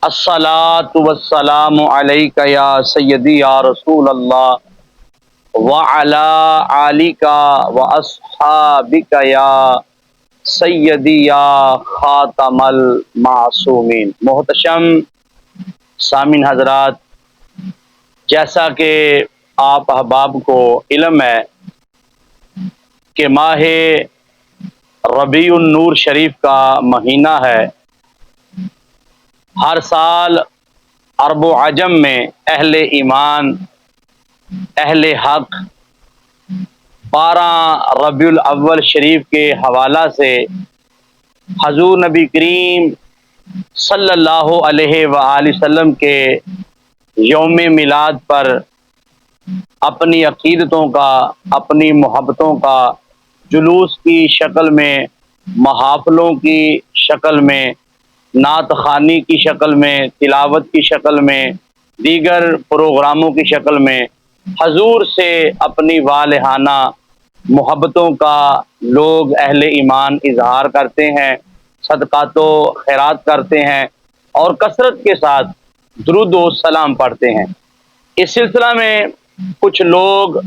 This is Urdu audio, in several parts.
الصلاۃ والسلام علیک یا سیدی یا رسول اللہ وعلی آلک واصحابک یا سیدی یا خاتم المعصومین۔ محتشم سامعین حضرات، جیسا کہ آپ احباب کو علم ہے کہ ماہ ربیع النور شریف کا مہینہ ہے، ہر سال عرب و عجم میں اہل ایمان، اہل حق 12 ربیع الاول شریف کے حوالہ سے حضور نبی کریم صلی اللہ علیہ وآلہ وسلم کے یوم میلاد پر اپنی عقیدتوں کا، اپنی محبتوں کا جلوس کی شکل میں، محافلوں کی شکل میں، نعت خوانی کی شکل میں، تلاوت کی شکل میں، دیگر پروگراموں کی شکل میں حضور سے اپنی والہانہ محبتوں کا لوگ اہل ایمان اظہار کرتے ہیں، صدقات و خیرات کرتے ہیں اور کثرت کے ساتھ درود و سلام پڑھتے ہیں۔ اس سلسلہ میں کچھ لوگ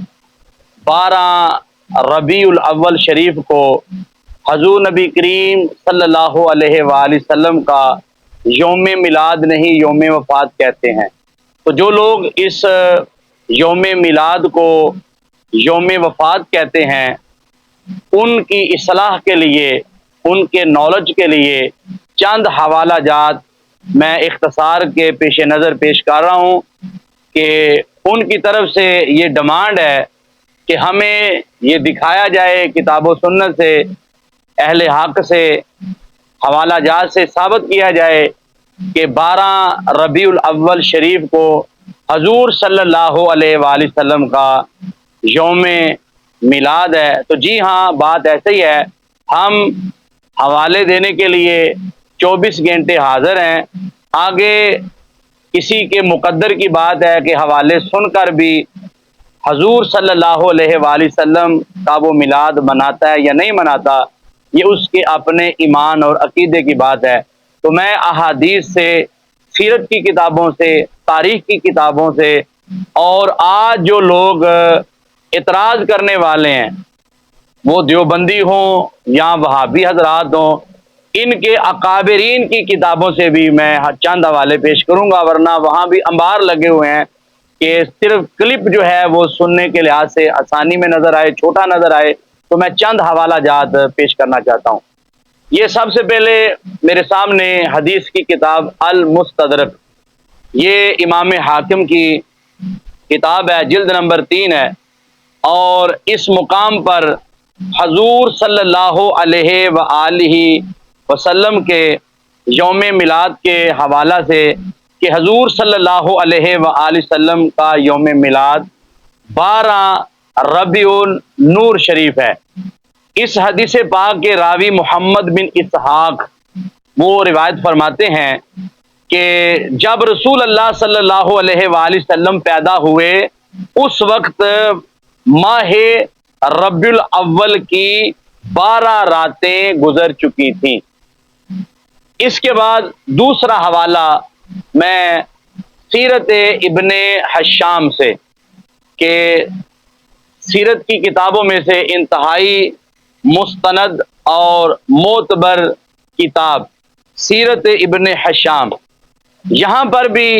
12 ربیع الاول شریف کو حضور نبی کریم صلی اللہ علیہ وآلہ وسلم کا یوم میلاد نہیں، یوم وفات کہتے ہیں۔ تو جو لوگ اس یوم میلاد کو یوم وفات کہتے ہیں، ان کی اصلاح کے لیے، ان کے نالج کے لیے چند حوالہ جات میں اختصار کے پیش نظر پیش کر رہا ہوں کہ ان کی طرف سے یہ ڈیمانڈ ہے کہ ہمیں یہ دکھایا جائے کتاب و سنت سے، اہل حق سے، حوالہ جات سے ثابت کیا جائے کہ 12 ربیع الاول شریف کو حضور صلی اللہ علیہ وآلہ وسلم کا یوم میلاد ہے۔ تو جی ہاں، بات ایسے ہی ہے، ہم حوالے دینے کے لیے 24 گھنٹے حاضر ہیں۔ آگے کسی کے مقدر کی بات ہے کہ حوالے سن کر بھی حضور صلی اللہ علیہ وآلہ وسلم کا وہ میلاد مناتا ہے یا نہیں مناتا، یہ اس کے اپنے ایمان اور عقیدے کی بات ہے۔ تو میں احادیث سے، سیرت کی کتابوں سے، تاریخ کی کتابوں سے، اور آج جو لوگ اعتراض کرنے والے ہیں، وہ دیوبندی ہوں یا وہابی حضرات ہوں، ان کے اکابرین کی کتابوں سے بھی میں چند حوالے پیش کروں گا، ورنہ وہاں بھی انبار لگے ہوئے ہیں کہ صرف کلپ جو ہے وہ سننے کے لحاظ سے آسانی میں نظر آئے، چھوٹا نظر آئے، تو میں چند حوالہ جات پیش کرنا چاہتا ہوں۔ یہ سب سے پہلے میرے سامنے حدیث کی کتاب المستدرک، یہ امام حاکم کی کتاب ہے، جلد نمبر 3 ہے، اور اس مقام پر حضور صلی اللہ علیہ وآلہ وسلم کے یوم میلاد کے حوالہ سے کہ حضور صلی اللہ علیہ وآلہ وسلم کا یوم میلاد 12 ربیع النور شریف ہے۔ اس حدیث پاک کے راوی محمد بن اسحاق وہ روایت فرماتے ہیں کہ جب رسول اللہ صلی اللہ علیہ وآلہ وسلم پیدا ہوئے، اس وقت ماہ ربیع الاول کی 12 راتیں گزر چکی تھیں۔ اس کے بعد دوسرا حوالہ میں سیرت ابن حشام سے، کہ سیرت کی کتابوں میں سے انتہائی مستند اور معتبر کتاب سیرت ابن حشام، یہاں پر بھی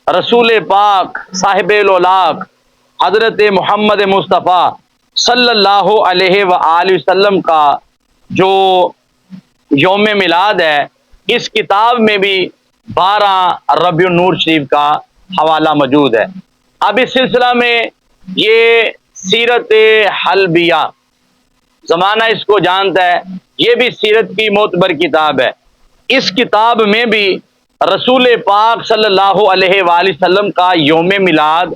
رسول پاک صاحب الاولاق حضرت محمد مصطفیٰ صلی اللہ علیہ وآلہ وسلم کا جو یوم میلاد ہے، اس کتاب میں بھی 12 ربیع النور شریف کا حوالہ موجود ہے۔ اب اس سلسلہ میں یہ سیرت حلبیہ، زمانہ اس کو جانتا ہے، یہ بھی سیرت کی معتبر کتاب ہے۔ اس کتاب میں بھی رسول پاک صلی اللہ علیہ وآلہ وسلم کا یوم میلاد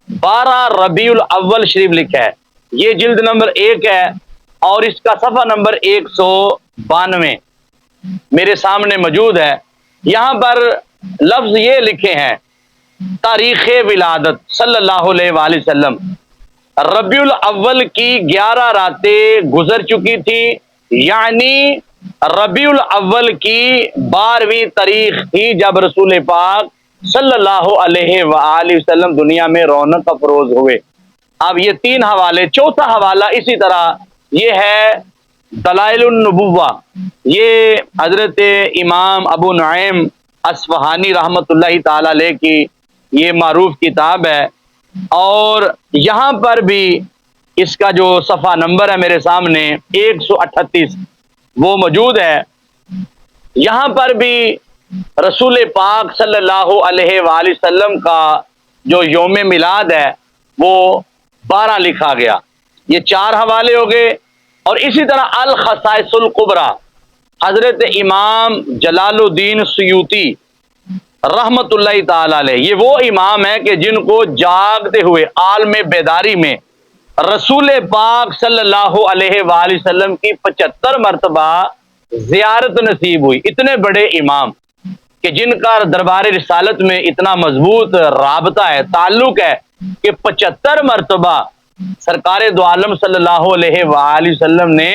12 ربیع الاول شریف لکھا ہے۔ یہ جلد نمبر 1 ہے اور اس کا صفحہ نمبر 192 میرے سامنے موجود ہے۔ یہاں پر لفظ یہ لکھے ہیں، تاریخ ولادت صلی اللہ علیہ وآلہ وسلم، ربیع الاول کی 11 راتیں گزر چکی تھی، یعنی ربیع الاول کی 12ویں تاریخ تھی جب رسول پاک صلی اللہ علیہ وآلہ وسلم دنیا میں رونق افروز ہوئے۔ اب یہ 3 حوالے، چوتھا حوالہ اسی طرح یہ ہے دلائل النبوہ، یہ حضرت امام ابو نعیم اصفہانی رحمۃ اللہ تعالی علیہ کی یہ معروف کتاب ہے، اور یہاں پر بھی اس کا جو صفحہ نمبر ہے میرے سامنے 138 وہ موجود ہے۔ یہاں پر بھی رسول پاک صلی اللہ علیہ وآلہ وسلم کا جو یوم میلاد ہے وہ 12 لکھا گیا۔ یہ 4 حوالے ہو گئے، اور اسی طرح الخصائص القبریٰ حضرت امام جلال الدین سیوطی رحمت اللہ تعالی علیہ، یہ وہ امام ہیں کہ جن کو جاگتے ہوئے عالم بیداری میں رسول پاک صلی اللہ علیہ وآلہ وسلم کی 75 مرتبہ زیارت نصیب ہوئی۔ اتنے بڑے امام کہ جن کا دربار رسالت میں اتنا مضبوط رابطہ ہے، تعلق ہے، کہ 75 مرتبہ سرکار دو عالم صلی اللہ علیہ وآلہ وسلم نے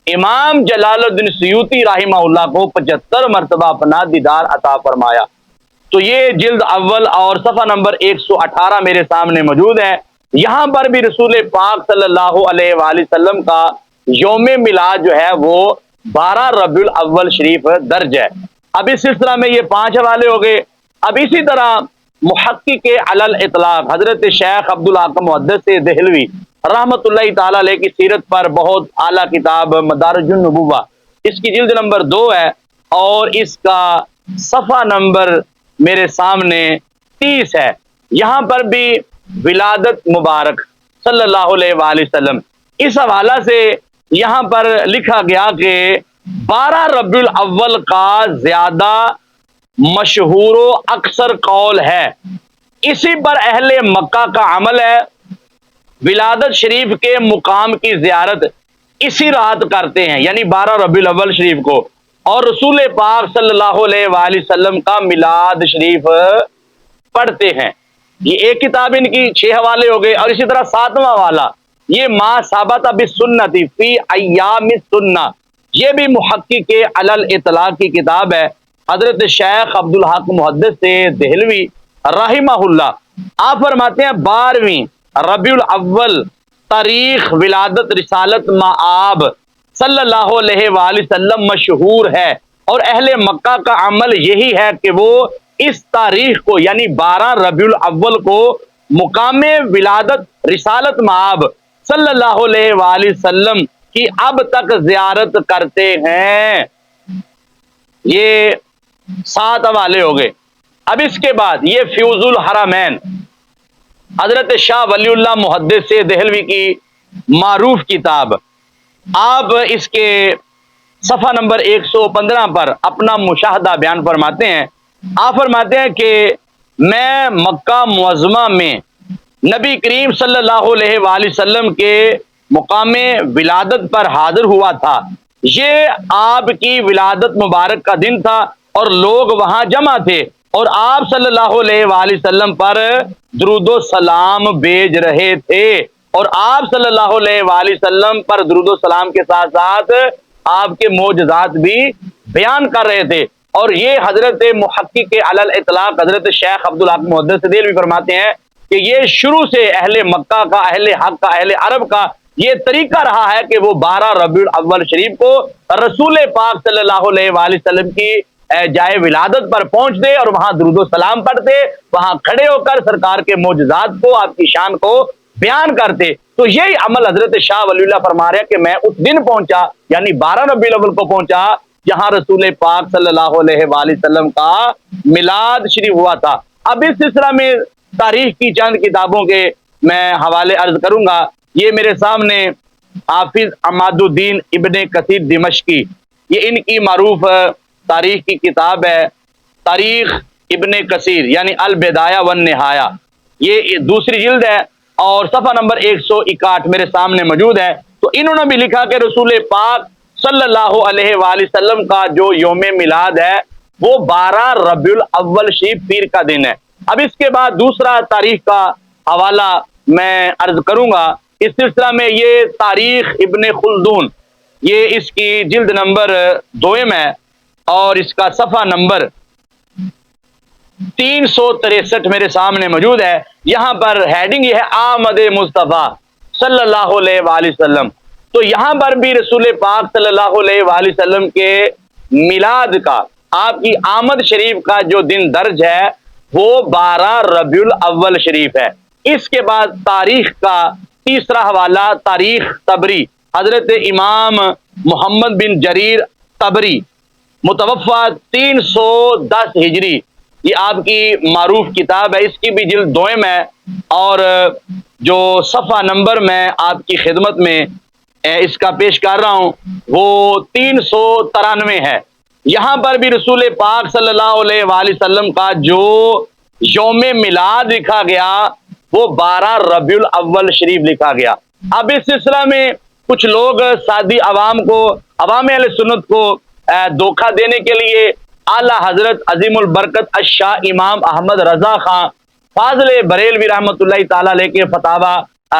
امام جلال الدین سیوطی رحمہ اللہ کو 75 مرتبہ اپنا دیدار عطا فرمایا۔ تو یہ جلد اول اور صفحہ نمبر 118 میرے سامنے موجود ہے۔ یہاں پر بھی رسول پاک صلی اللہ علیہ وآلہ وسلم کا یوم میلاد جو ہے وہ 12 ربیع الاول شریف درج ہے۔ اب اس سلسلہ میں یہ 5 حوالے ہو گئے۔ اب اسی طرح محقق علی الاطلاق حضرت شیخ عبدالحق محدث دہلوی رحمت اللہ تعالی علیہ کی سیرت پر بہت اعلیٰ کتاب مدارج النبوہ، اس کی جلد نمبر 2 ہے، اور اس کا صفحہ نمبر میرے سامنے 30 ہے۔ یہاں پر بھی ولادت مبارک صلی اللہ علیہ وآلہ وسلم، اس حوالہ سے یہاں پر لکھا گیا کہ 12 ربیع الاول کا زیادہ مشہور و اکثر قول ہے، اسی پر اہل مکہ کا عمل ہے۔ ولادت شریف کے مقام کی زیارت اسی رات کرتے ہیں، یعنی 12 ربیع الاول شریف کو، اور رسول پاک صلی اللہ علیہ وآلہ وسلم کا میلاد شریف پڑھتے ہیں۔ یہ ایک کتاب ان کی 6 حوالے ہو گئے، اور اسی طرح 7واں حوالہ یہ ما ثبت بالسنۃ فی ایام السنہ، یہ بھی محقق علی الاطلاق کی کتاب ہے، حضرت شیخ عبدالحق محدث دہلوی رحمہ اللہ۔ آپ فرماتے ہیں 12ویں ربیع الاول تاریخ ولادت رسالت مآب صلی اللہ علیہ وآلہ وسلم مشہور ہے، اور اہل مکہ کا عمل یہی ہے کہ وہ اس تاریخ کو یعنی 12 ربیع الاول کو مقام ولادت رسالت مآب صلی اللہ علیہ وآلہ وسلم کی اب تک زیارت کرتے ہیں۔ یہ 7 حوالے ہو گئے۔ اب اس کے بعد یہ فیوز الحرمین حضرت شاہ ولی اللہ محدث دہلوی کی معروف کتاب، آپ اس کے صفحہ نمبر 115 پر اپنا مشاہدہ بیان فرماتے ہیں۔ آپ فرماتے ہیں کہ میں مکہ معظمہ میں نبی کریم صلی اللہ علیہ وآلہ وسلم کے مقام ولادت پر حاضر ہوا تھا۔ یہ آپ کی ولادت مبارک کا دن تھا، اور لوگ وہاں جمع تھے، اور آپ صلی اللہ علیہ وآلہ وسلم پر درود و سلام بھیج رہے تھے، اور آپ صلی اللہ علیہ وآلہ وسلم پر درود و سلام کے ساتھ ساتھ آپ کے معجزات بھی بیان کر رہے تھے۔ اور یہ حضرت محقق علی الاطلاق حضرت شیخ عبدالحق محدث دہلوی فرماتے ہیں کہ یہ شروع سے اہل مکہ کا، اہل حق کا، اہل عرب کا یہ طریقہ رہا ہے کہ وہ 12 ربیع الاول شریف کو رسول پاک صلی اللہ علیہ وآلہ وسلم کی جائے ولادت پر پہنچتے اور وہاں درود و سلام پڑھتے، وہاں کھڑے ہو کر سرکار کے معجزات کو، آپ کی شان کو بیان کرتے۔ تو یہی عمل حضرت شاہ ولی اللہ فرما رہے ہیں کہ میں اس دن پہنچا، یعنی 12 ربیع الاول کو پہنچا، جہاں رسول پاک صلی اللہ علیہ وآلہ وسلم کا میلاد شریف ہوا تھا۔ اب اس سلسلہ میں تاریخ کی چند کتابوں کے میں حوالے عرض کروں گا۔ یہ میرے سامنے حافظ عماد الدین ابن کثیر دمشقی، یہ ان کی معروف تاریخ کی کتاب ہے، تاریخ ابن کثیر یعنی البدایہ والنہایہ، یہ دوسری جلد ہے، اور صفحہ نمبر 161 میرے سامنے موجود ہے۔ تو انہوں نے بھی لکھا کہ رسول پاک صلی اللہ علیہ وآلہ وسلم کا جو یوم میلاد ہے وہ 12 ربیع الاول شریف پیر کا دن ہے۔ اب اس کے بعد دوسرا تاریخ کا حوالہ میں عرض کروں گا۔ اس سلسلہ میں یہ تاریخ ابن خلدون یہ اس کی جلد نمبر 2 ہے اور اس کا صفحہ نمبر 363 میرے سامنے موجود ہے۔ یہاں پر ہیڈنگ یہ ہے آمد مصطفیٰ صلی اللہ علیہ وآلہ وسلم۔ تو یہاں پر بھی رسول پاک صلی اللہ علیہ وآلہ وسلم کے میلاد کا، آپ کی آمد شریف کا جو دن درج ہے وہ 12 ربیع الاول شریف ہے۔ اس کے بعد تاریخ کا تیسرا حوالہ تاریخ طبری، حضرت امام محمد بن جریر طبری متوفہ 310 ہجری، یہ آپ کی معروف کتاب ہے، اس کی بھی جلد 2 ہے اور جو صفحہ نمبر میں آپ کی خدمت میں اس کا پیش کر رہا ہوں وہ 393 ہے۔ یہاں پر بھی رسول پاک صلی اللہ علیہ وآلہ وسلم کا جو یوم میلاد لکھا گیا وہ 12 ربیع الاول شریف لکھا گیا۔ اب اس سلسلہ میں کچھ لوگ سادی عوام کو، عوام اہل سنت کو دھوکہ دینے کے لیے اعلی حضرت عظیم البرکت الشاہ امام احمد رضا خان فاضل بریلوی رحمۃ اللہ تعالی علیہ کے فتاوی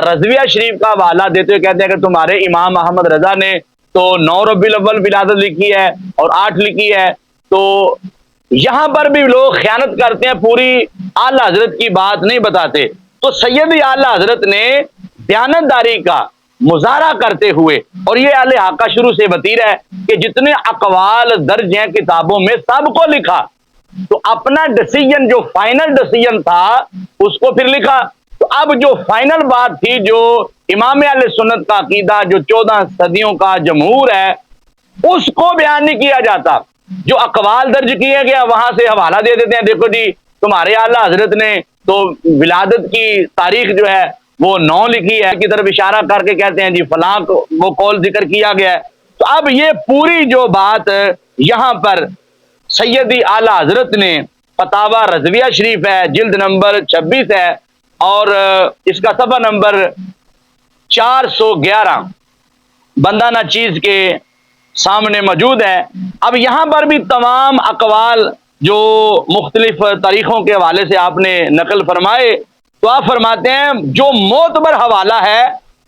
رضویہ شریف کا حوالہ دیتے ہوئے کہتے ہیں کہ تمہارے امام احمد رضا نے تو 9 ربیع الاول ولادت لکھی ہے اور 8 لکھی ہے۔ تو یہاں پر بھی لوگ خیانت کرتے ہیں، پوری اعلی حضرت کی بات نہیں بتاتے۔ تو سیدی اعلی حضرت نے دیانتداری کا مظاہرہ کرتے ہوئے، اور یہ اہل حق کا شروع سے وتیر ہے کہ جتنے اقوال درج ہیں کتابوں میں سب کو لکھا، تو اپنا ڈیسیژن جو فائنل ڈیسیژن تھا اس کو پھر لکھا۔ تو اب جو فائنل بات تھی، جو امام اہل سنت کا عقیدہ جو 14 صدیوں کا جمہور ہے، اس کو بیان نہیں کیا جاتا۔ جو اقوال درج کیے گیا وہاں سے حوالہ دے دیتے ہیں، دیکھو جی تمہارے اعلیٰ حضرت نے تو ولادت کی تاریخ جو ہے وہ 9 لکھی ہے، کی طرف اشارہ کر کے کہتے ہیں جی فلاں وہ قول ذکر کیا گیا ہے۔ تو اب یہ پوری جو بات یہاں پر سیدی اعلیٰ حضرت نے فتاوی رضویہ شریف ہے، جلد نمبر 26 ہے اور اس کا صفحہ نمبر 411 بندہ نا چیز کے سامنے موجود ہے۔ اب یہاں پر بھی تمام اقوال جو مختلف تاریخوں کے حوالے سے آپ نے نقل فرمائے، تو آپ فرماتے ہیں جو معتبر حوالہ ہے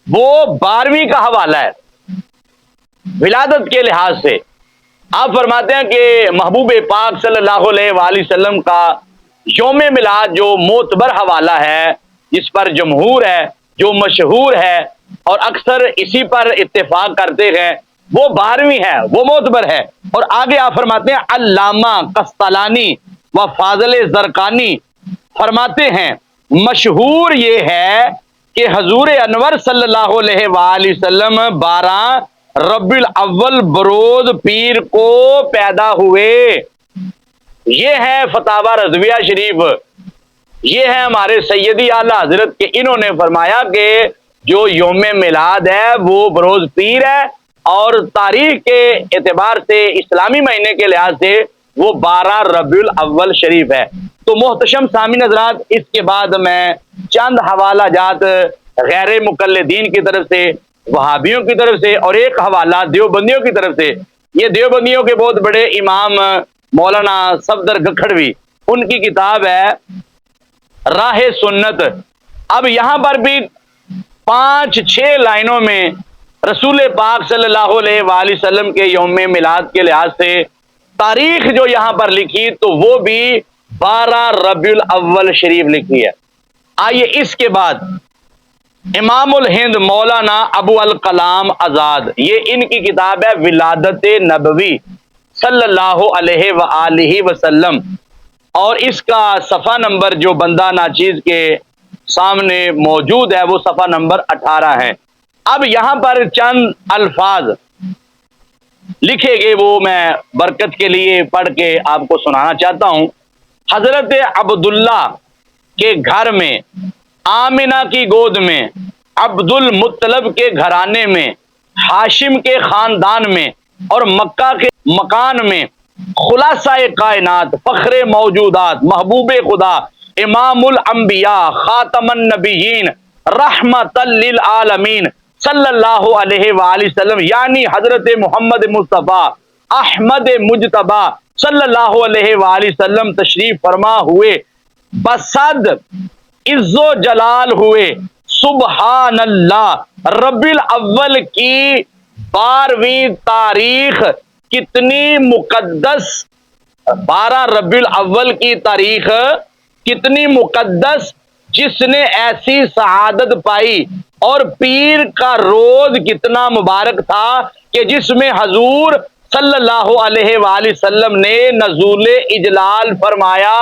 وہ 12ویں کا حوالہ ہے ولادت کے لحاظ سے۔ آپ فرماتے ہیں کہ محبوب پاک صلی اللہ علیہ وآلہ وسلم کا یوم میلاد جو معتبر حوالہ ہے، جس پر جمہور ہے، جو مشہور ہے اور اکثر اسی پر اتفاق کرتے ہیں، وہ 12ویں ہے، وہ معتبر ہے۔ اور آگے آپ فرماتے ہیں علامہ قسطلانی و فاضل زرقانی فرماتے ہیں مشہور یہ ہے کہ حضور انور صلی اللہ علیہ وآلہ وسلم 12 ربیع الاول بروز پیر کو پیدا ہوئے۔ یہ ہے فتاوی رضویہ شریف، یہ ہے ہمارے سیدی اعلیٰ حضرت کے، انہوں نے فرمایا کہ جو یوم میلاد ہے وہ بروز پیر ہے اور تاریخ کے اعتبار سے اسلامی مہینے کے لحاظ سے وہ 12 ربیع الاول شریف ہے۔ تو محتشم سامعین حضرات، اس کے بعد میں چند حوالہ جات غیر مقلدین کی طرف سے، وہابیوں کی طرف سے، اور ایک حوالہ دیوبندیوں کی طرف سے۔ یہ دیوبندیوں کے بہت بڑے امام مولانا صفدر گکھڑوی، ان کی کتاب ہے راہ سنت۔ اب یہاں پر بھی 5-6 لائنوں میں رسول پاک صلی اللہ علیہ وآلہ وسلم کے یوم میلاد کے لحاظ سے تاریخ جو یہاں پر لکھی تو وہ بھی 12 ربیع الاول شریف لکھی ہے۔ آئیے اس کے بعد امام الہند مولانا ابو الکلام آزاد، یہ ان کی کتاب ہے ولادت نبوی صلی اللہ علیہ وآلہ وسلم، اور اس کا صفحہ نمبر جو بندہ ناچیز کے سامنے موجود ہے وہ صفحہ نمبر 18 ہے۔ اب یہاں پر چند الفاظ لکھے گئے وہ میں برکت کے لیے پڑھ کے آپ کو سنانا چاہتا ہوں۔ حضرت عبداللہ کے گھر میں، آمنہ کی گود میں، عبد المطلب کے گھرانے میں، ہاشم کے خاندان میں اور مکہ کے مکان میں خلاصہ کائنات، فخر موجودات، محبوب خدا، امام الانبیاء، خاتم النبیین، رحمت للعالمین صلی اللہ علیہ وآلہ وسلم، یعنی حضرت محمد مصطفیٰ احمد مجتبی صلی اللہ علیہ وآلہ وسلم تشریف فرما ہوئے، بصد عز و جلال ہوئے، سبحان اللہ، ربیع الاول کی 12ویں تاریخ کتنی مقدس، 12 ربیع الاول کی تاریخ کتنی مقدس، جس نے ایسی سعادت پائی، اور پیر کا روز کتنا مبارک تھا کہ جس میں حضور صلی اللہ علیہ وآلہ وسلم نے نزول اجلال فرمایا۔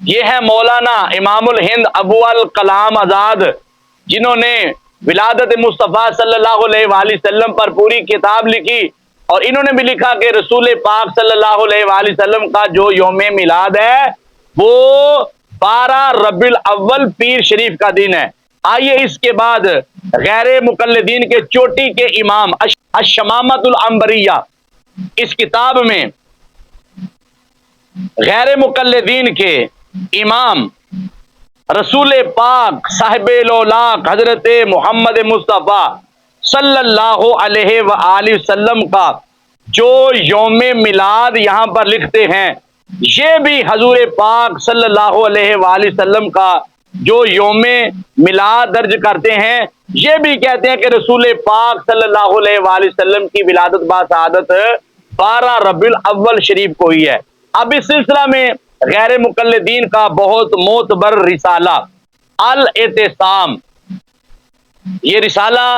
یہ ہے مولانا امام الہند ابو الکلام آزاد، جنہوں نے ولادت مصطفیٰ صلی اللہ علیہ وآلہ وسلم پر پوری کتاب لکھی، اور انہوں نے بھی لکھا کہ رسول پاک صلی اللہ علیہ وآلہ وسلم کا جو یوم میلاد ہے وہ 12 ربیع الاول پیر شریف کا دن ہے۔ آئیے اس کے بعد غیر مقلدین کے چوٹی کے امام الشمامۃ العنبریہ، اس کتاب میں غیر مقلدین کے امام رسول پاک صاحب لولاق حضرت محمد مصطفیٰ صلی اللہ علیہ وآلہ وسلم کا جو یوم میلاد یہاں پر لکھتے ہیں، یہ بھی حضور پاک صلی اللہ علیہ وآلہ وسلم کا جو یوم میلاد درج کرتے ہیں، یہ بھی کہتے ہیں کہ رسول پاک صلی اللہ علیہ وآلہ وسلم کی ولادت باسعادت 12 ربیع الاول شریف کو ہی ہے۔ اب اس سلسلہ میں غیر مقلدین کا بہت معتبر رسالہ الاعتصام، یہ رسالہ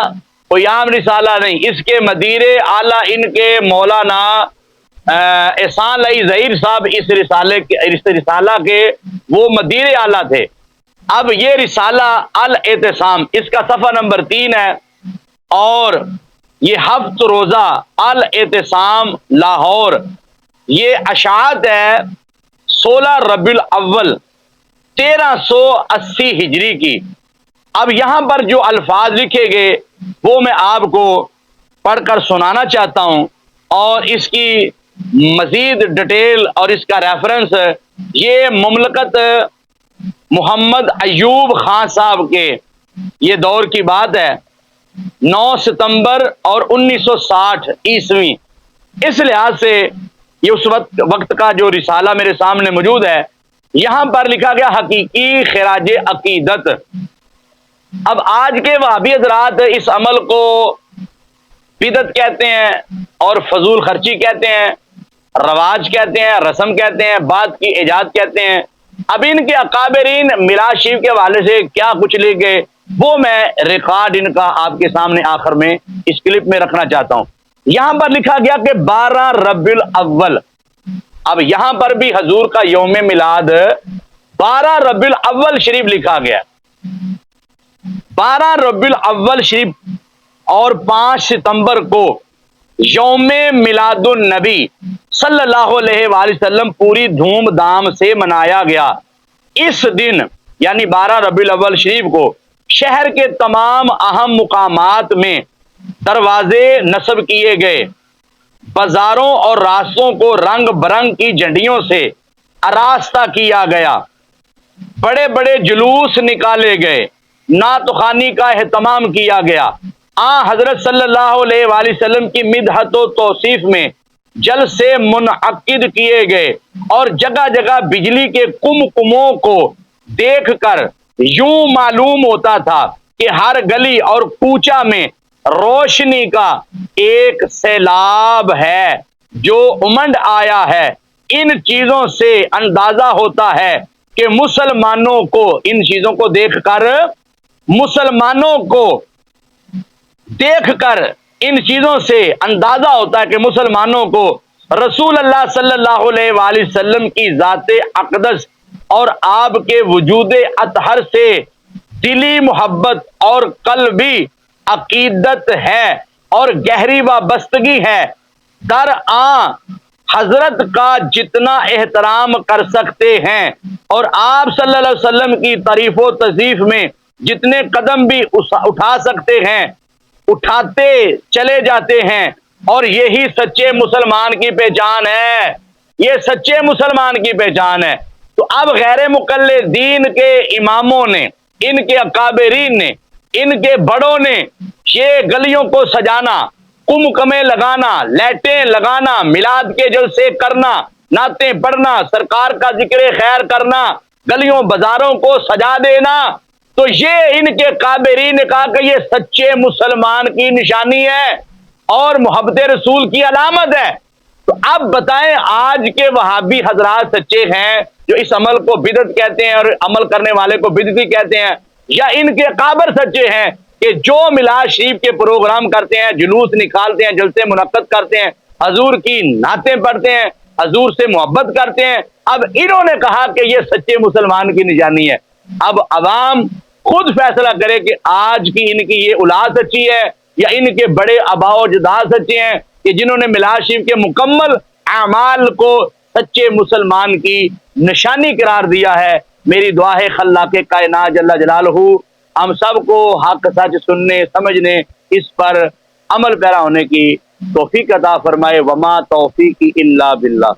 کوئی عام رسالہ نہیں، اس کے مدیر اعلیٰ ان کے مولانا احسان علی ظہیر صاحب اس رسالہ کے وہ مدیر اعلیٰ تھے۔ اب یہ رسالہ الاعتصام، اس کا صفحہ نمبر 3 ہے، اور یہ 7 روزہ الاعتصام لاہور، یہ اشاعت ہے 16 ربیع الاول 1380 ہجری کی۔ اب یہاں پر جو الفاظ لکھے گئے وہ میں آپ کو پڑھ کر سنانا چاہتا ہوں، اور اس کی مزید ڈیٹیل اور اس کا ریفرنس یہ مملکت محمد ایوب خان صاحب کے یہ دور کی بات ہے، 9 ستمبر اور 1960 عیسوی۔ اس لحاظ سے یہ اس وقت کا جو رسالہ میرے سامنے موجود ہے، یہاں پر لکھا گیا حقیقی خراج عقیدت۔ اب آج کے وہابی حضرات اس عمل کو بدعت کہتے ہیں، اور فضول خرچی کہتے ہیں، رواج کہتے ہیں، رسم کہتے ہیں، بات کی ایجاد کہتے ہیں۔ اب ان کے اکابرین میلاد شریف کے حوالے سے کیا کچھ لے گئے وہ میں ریکارڈ ان کا آپ کے سامنے آخر میں اس کلپ میں رکھنا چاہتا ہوں۔ یہاں پر لکھا گیا کہ 12 ربیع الاول، اب یہاں پر بھی حضور کا یوم میلاد 12 ربیع الاول شریف لکھا گیا، 12 ربیع الاول شریف، اور 5 ستمبر کو یوم میلاد النبی صلی اللہ علیہ وآلہ وسلم پوری دھوم دھام سے منایا گیا۔ اس دن یعنی 12 ربیع الاول شریف کو شہر کے تمام اہم مقامات میں دروازے نصب کیے گئے، بازاروں اور راستوں کو رنگ برنگ کی جھنڈیوں سے آراستہ کیا گیا، بڑے بڑے جلوس نکالے گئے، نعت خوانی کا اہتمام کیا گیا، حضرت صلی اللہ علیہ وآلہ وسلم کی مدحت و توصیف میں جلسے منعقد کیے گئے، اور جگہ جگہ بجلی کے کمکموں کو دیکھ کر یوں معلوم ہوتا تھا کہ ہر گلی اور کوچہ میں روشنی کا ایک سیلاب ہے جو امنڈ آیا ہے۔ ان چیزوں سے اندازہ ہوتا ہے کہ مسلمانوں کو، ان چیزوں کو دیکھ کر، مسلمانوں کو دیکھ کر ان چیزوں سے اندازہ ہوتا ہے کہ مسلمانوں کو رسول اللہ صلی اللہ علیہ وآلہ وسلم کی ذات اقدس اور آپ کے وجود اطہر سے دلی محبت اور قلبی عقیدت ہے اور گہری وابستگی ہے۔ درآں حضرت کا جتنا احترام کر سکتے ہیں اور آپ صلی اللہ علیہ وسلم کی تعریف و تضیف میں جتنے قدم بھی اٹھا سکتے ہیں اٹھاتے چلے جاتے ہیں، اور یہی سچے مسلمان کی پہچان ہے، یہ سچے مسلمان کی پہچان ہے۔ تو اب غیر مقلدین کے اماموں نے، ان کے اکابرین نے، ان کے بڑوں نے یہ گلیوں کو سجانا، کمکمے لگانا، لائٹیں لگانا، میلاد کے جلسے کرنا، نعتیں پڑھنا، سرکار کا ذکر خیر کرنا، گلیوں بازاروں کو سجا دینا، تو یہ ان کے قابرین نے کہا کہ یہ سچے مسلمان کی نشانی ہے اور محبت رسول کی علامت ہے۔ تو اب بتائیں آج کے وہابی حضرات سچے ہیں جو اس عمل کو بدعت کہتے ہیں اور عمل کرنے والے کو بدعتی کہتے ہیں، یا ان کے قابر سچے ہیں کہ جو میلاد شریف کے پروگرام کرتے ہیں، جلوس نکالتے ہیں، جلسے منعقد کرتے ہیں، حضور کی نعتیں پڑھتے ہیں، حضور سے محبت کرتے ہیں؟ اب انہوں نے کہا کہ یہ سچے مسلمان کی نشانی ہے۔ اب عوام خود فیصلہ کرے کہ آج کی ان کی یہ اولاد سچی ہے یا ان کے بڑے آباء و اجداد سچے ہیں کہ جنہوں نے میلاد شریف کے مکمل اعمال کو سچے مسلمان کی نشانی قرار دیا ہے۔ میری دعا ہے خلاق کائنات جل جلالہ ہم سب کو حق سچ سننے، سمجھنے، اس پر عمل پیرا ہونے کی توفیق عطا فرمائے۔ وما توفیقی الا باللہ۔